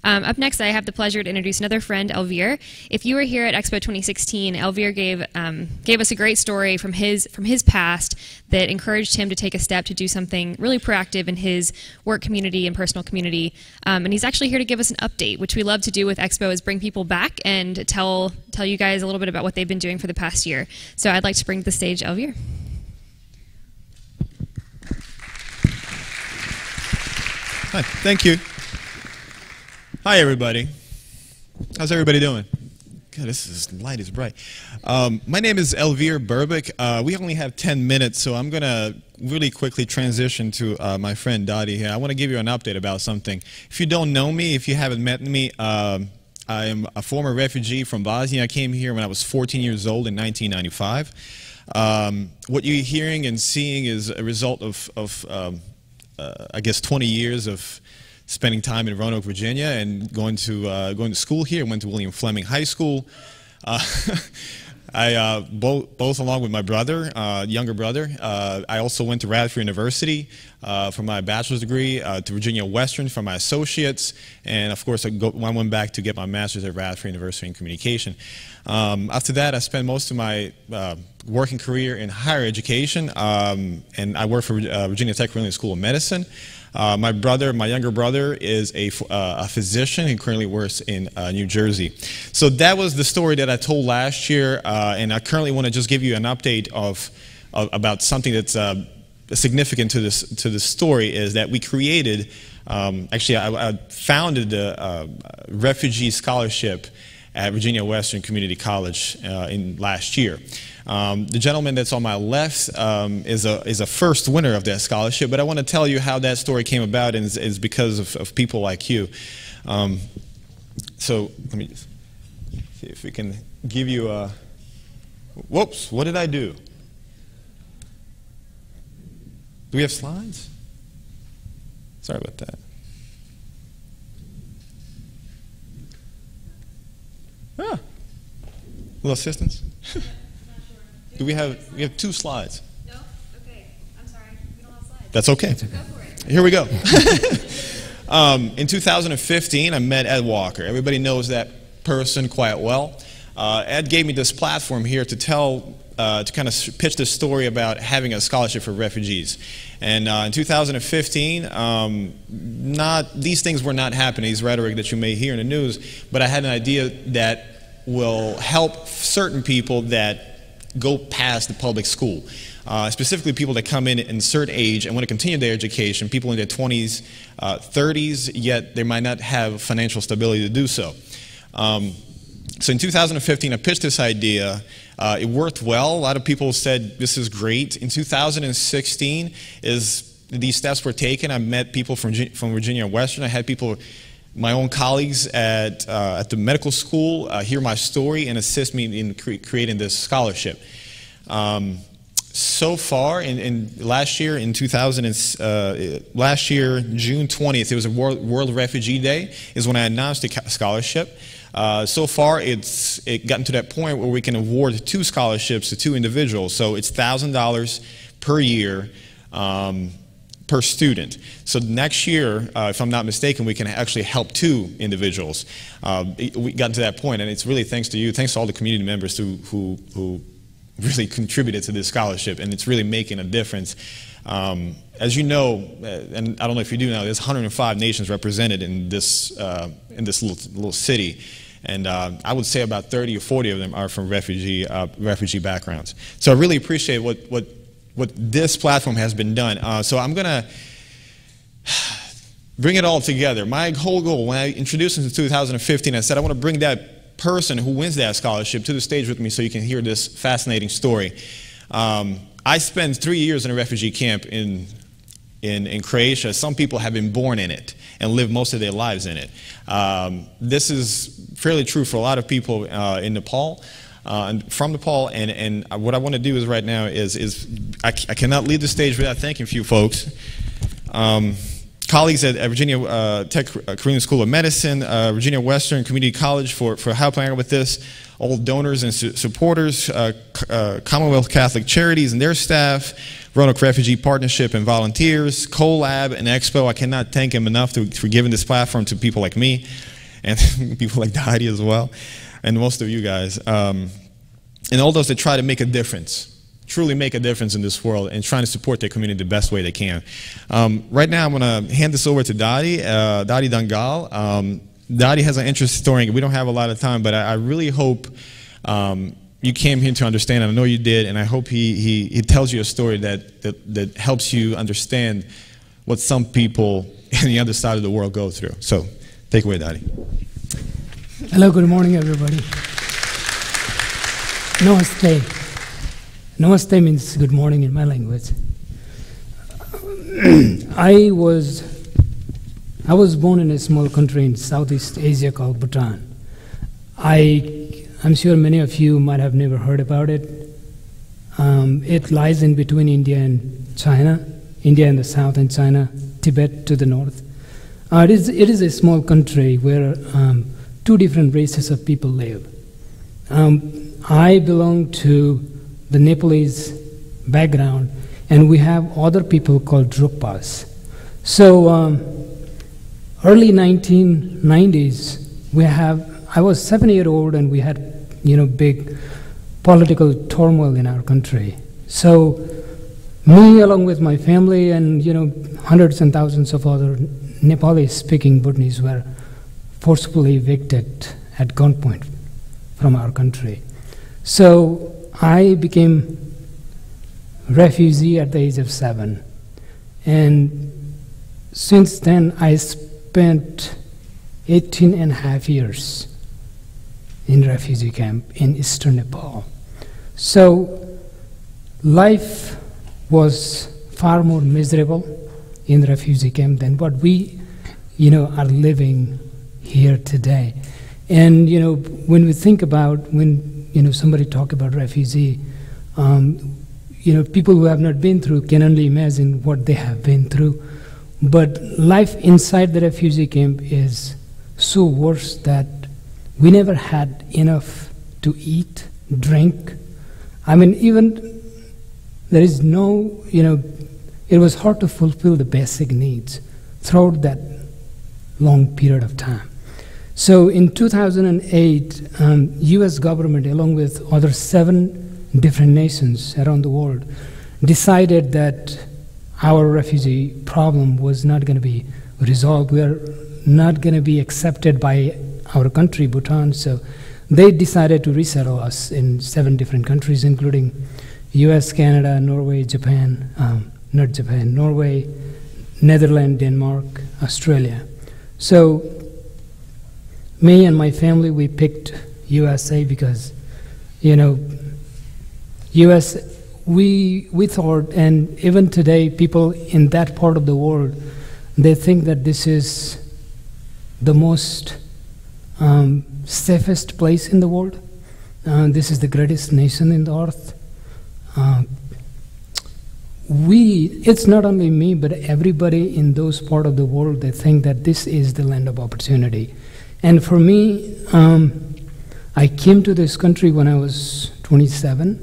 Up next, I have the pleasure to introduce another friend, Elvir. If you were here at Expo 2016, Elvir gave us a great story from his past that encouraged him to take a step to do something really proactive in his work community and personal community. And he's actually here to give us an update, which we love to do with Expo, is bring people back and tell you guys a little bit about what they've been doing for the past year. So I'd like to bring to the stage Elvir. Hi, thank you. Hi, everybody. How's everybody doing? God, this light is bright. My name is Elvir Berbic. We only have 10 minutes, so I'm going to really quickly transition to my friend Dadhi here. I want to give you an update about something. If you don't know me, if you haven't met me, I am a former refugee from Bosnia. I came here when I was 14 years old in 1995. What you're hearing and seeing is a result of I guess 20 years of spending time in Roanoke, Virginia, and going to school here. I went to William Fleming High School. I both along with my brother, younger brother. I also went to Radford University for my bachelor's degree, to Virginia Western for my associates, and of course I went back to get my master's at Radford University in communication. After that, I spent most of my working career in higher education, and I worked for Virginia Tech School of Medicine. My younger brother, is a physician. He currently works in New Jersey. So that was the story that I told last year, and I currently want to just give you an update about something that's significant to this story. Is that we created, actually I founded the Refugee Scholarship at Virginia Western Community College in last year. The gentleman that's on my left is a first winner of that scholarship, but I want to tell you how that story came about, and is because of people like you. So let me just see if we can give you a... Whoops, what did I do? Do we have slides? Sorry about that. Ah, a little assistance? Do we have two slides? No? Okay. I'm sorry. We don't have slides. That's okay. Go for it. Here we go. In 2015, I met Ed Walker. Everybody knows that person quite well. Ed gave me this platform here to kind of pitch this story about having a scholarship for refugees. And in 2015, these things were not happening, these rhetoric that you may hear in the news, but I had an idea that will help certain people that go past the public school, specifically people that come in a certain age and want to continue their education, people in their 20s, 30s, yet they might not have financial stability to do so. So in 2015, I pitched this idea. It worked well. A lot of people said, this is great. In 2016, these steps were taken. I met people from Virginia Western. I had people, my own colleagues at the medical school, hear my story and assist me in creating this scholarship. So far, last year, June 20th, it was a World Refugee Day, is when I announced the scholarship. So far, it gotten to that point where we can award 2 scholarships to 2 individuals. So it's $1,000 per year per student. So next year, if I'm not mistaken, we can actually help 2 individuals. We got to that point, and it's really thanks to you, thanks to all the community members who really contributed to this scholarship, and it's really making a difference. As you know, and I don't know if you do know, there's 105 nations represented in this little city, and I would say about 30 or 40 of them are from refugee backgrounds. So I really appreciate what this platform has been done. So I'm going to bring it all together. My whole goal, when I introduced this in 2015, I said I want to bring that person who wins that scholarship to the stage with me so you can hear this fascinating story. I spent 3 years in a refugee camp in Croatia. Some people have been born in it and lived most of their lives in it. This is fairly true for a lot of people in Nepal, from Nepal, and what I want to do is right now is I cannot leave the stage without thanking a few folks. colleagues at Virginia Tech Korean School of Medicine, Virginia Western Community College for helping out with this, all donors and supporters, Commonwealth Catholic Charities and their staff, Roanoke Refugee Partnership and volunteers, CoLab and Expo. I cannot thank them enough for giving this platform to people like me and people like Dadhi as well, and most of you guys, and all those that try to make a difference. Truly make a difference in this world and trying to support their community the best way they can. Right now, I'm going to hand this over to Dadhi, Dadhi Dangal. Dadhi has an interesting story. We don't have a lot of time, but I really hope you came here to understand. I know you did, and I hope he tells you a story that helps you understand what some people on the other side of the world go through. So, take away, Dadhi. Hello, good morning, everybody. Namaste. Namaste means good morning in my language. I was born in a small country in Southeast Asia called Bhutan. I'm sure many of you might have never heard about it. It lies in between India and China, India in the south and China, Tibet to the north. It is a small country where two different races of people live. I belong to the Nepalese background, and we have other people called Drukpas. So early 1990s, I was 7-year-old, and we had big political turmoil in our country. So me, along with my family, and hundreds and thousands of other Nepali-speaking Bhutanese were forcibly evicted at gunpoint from our country. So I became a refugee at the age of 7. And since then, I spent 18.5 years in refugee camp in eastern Nepal. So life was far more miserable in the refugee camp than what we, are living here today. And, when we think about, somebody talk about refugee, people who have not been through can only imagine what they have been through. But life inside the refugee camp is so worse that we never had enough to eat, drink. I mean, even there is no, it was hard to fulfill the basic needs throughout that long period of time. So in 2008, US government, along with other 7 different nations around the world, decided that our refugee problem was not going to be resolved. We are not going to be accepted by our country, Bhutan. So they decided to resettle us in 7 different countries, including US, Canada, Norway, Norway, Netherlands, Denmark, Australia. So me and my family, we picked USA because, US, we thought, and even today, people in that part of the world, they think that this is the most safest place in the world. This is the greatest nation in the earth. It's not only me, but everybody in those part of the world, they think that this is the land of opportunity. And for me, I came to this country when I was 27.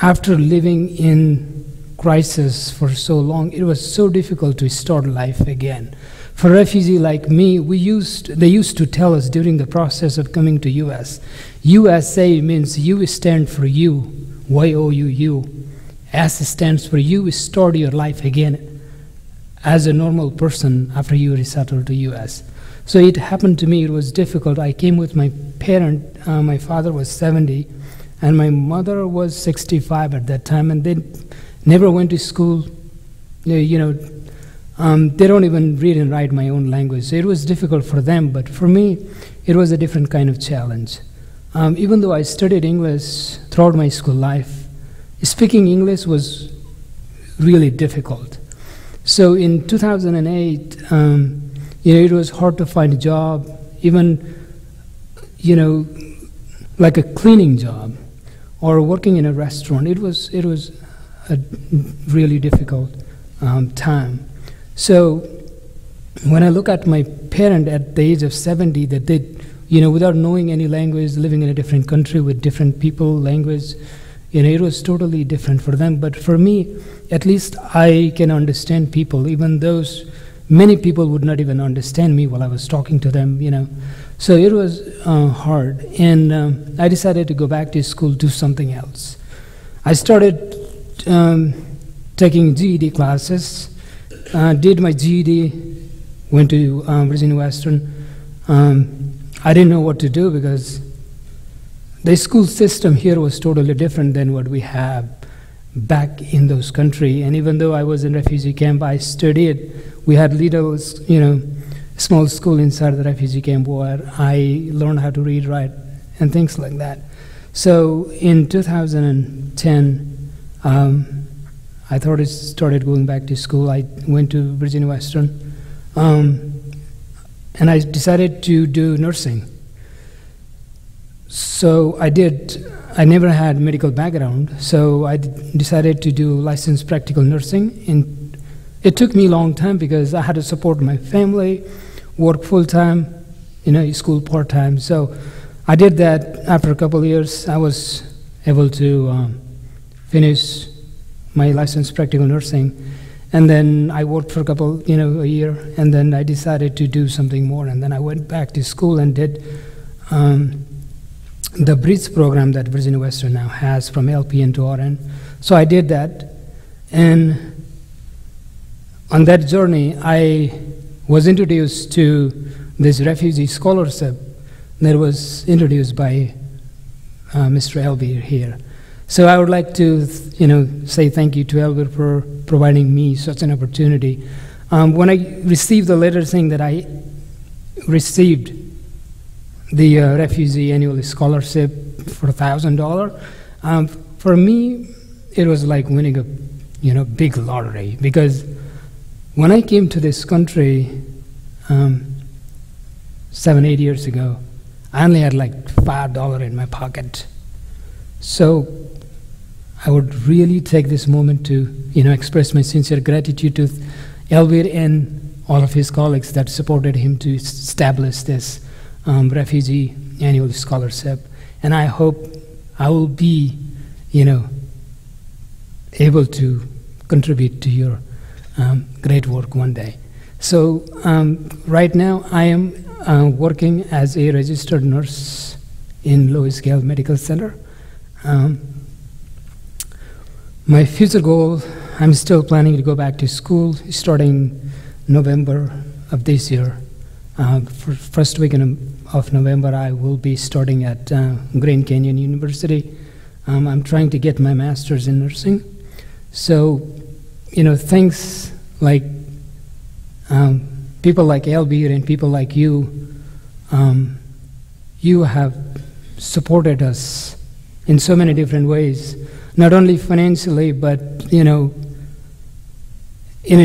After living in crisis for so long, it was so difficult to start life again. For a refugee like me, they used to tell us during the process of coming to US, USA means U stand for you, Y-O-U-U. S stands for you start your life again as a normal person after you resettle to US. So it happened to me, it was difficult. I came with my parent, my father was 70, and my mother was 65 at that time, and they never went to school. They don't even read and write my own language. So it was difficult for them, but for me, it was a different kind of challenge. Even though I studied English throughout my school life, speaking English was really difficult. So in 2008, it was hard to find a job, even, like a cleaning job or working in a restaurant. It was a really difficult time. So when I look at my parent at the age of 70, that they, without knowing any language, living in a different country with different people, language, it was totally different for them. But for me, at least I can understand people, even those many people would not even understand me while I was talking to them, So it was hard. And I decided to go back to school, do something else. I started taking GED classes, did my GED, went to Virginia Western. I didn't know what to do because the school system here was totally different than what we have back in those countries. And even though I was in refugee camp, I studied. We had little, small school inside the refugee camp where I learned how to read, write, and things like that. So in 2010, I thought I started going back to school. I went to Virginia Western, and I decided to do nursing. So I did. I never had medical background, so I decided to do licensed practical nursing. And it took me a long time because I had to support my family, work full-time, school part-time. So I did that. After a couple of years, I was able to finish my licensed practical nursing. And then I worked for a year, and then I decided to do something more. And then I went back to school and did the bridge program that Virginia Western now has from LPN to RN. So I did that. And on that journey, I was introduced to this Refugee Scholarship that was introduced by Mr. Elvir here. So I would like to, say thank you to Elvir for providing me such an opportunity. When I received the letter saying that I received the Refugee Annual Scholarship for $1,000, for me, it was like winning a, big lottery, because when I came to this country 7, 8 years ago, I only had like $5 in my pocket. So I would really take this moment to, express my sincere gratitude to Elvir and all of his colleagues that supported him to establish this Refugee Annual Scholarship. And I hope I will be, able to contribute to your great work one day. So right now I am working as a registered nurse in Louis Gale Medical Center. My future goal, I'm still planning to go back to school starting November of this year. For first week of November, I will be starting at Grand Canyon University. I'm trying to get my master's in nursing. So, things like people like Elvir and people like you, you have supported us in so many different ways, not only financially, but, in a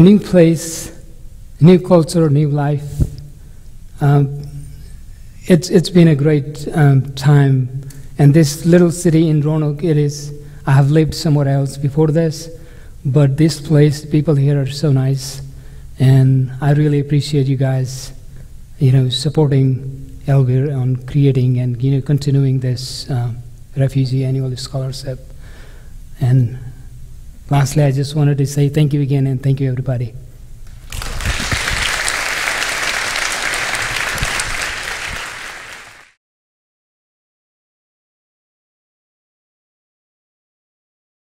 new place, new culture, new life. It's been a great time, and this little city in Roanoke, I have lived somewhere else before this, but this place, people here are so nice, and I really appreciate you guys, supporting Elvir on creating and continuing this Refugee Annual Scholarship. And lastly, I just wanted to say thank you again, and thank you everybody.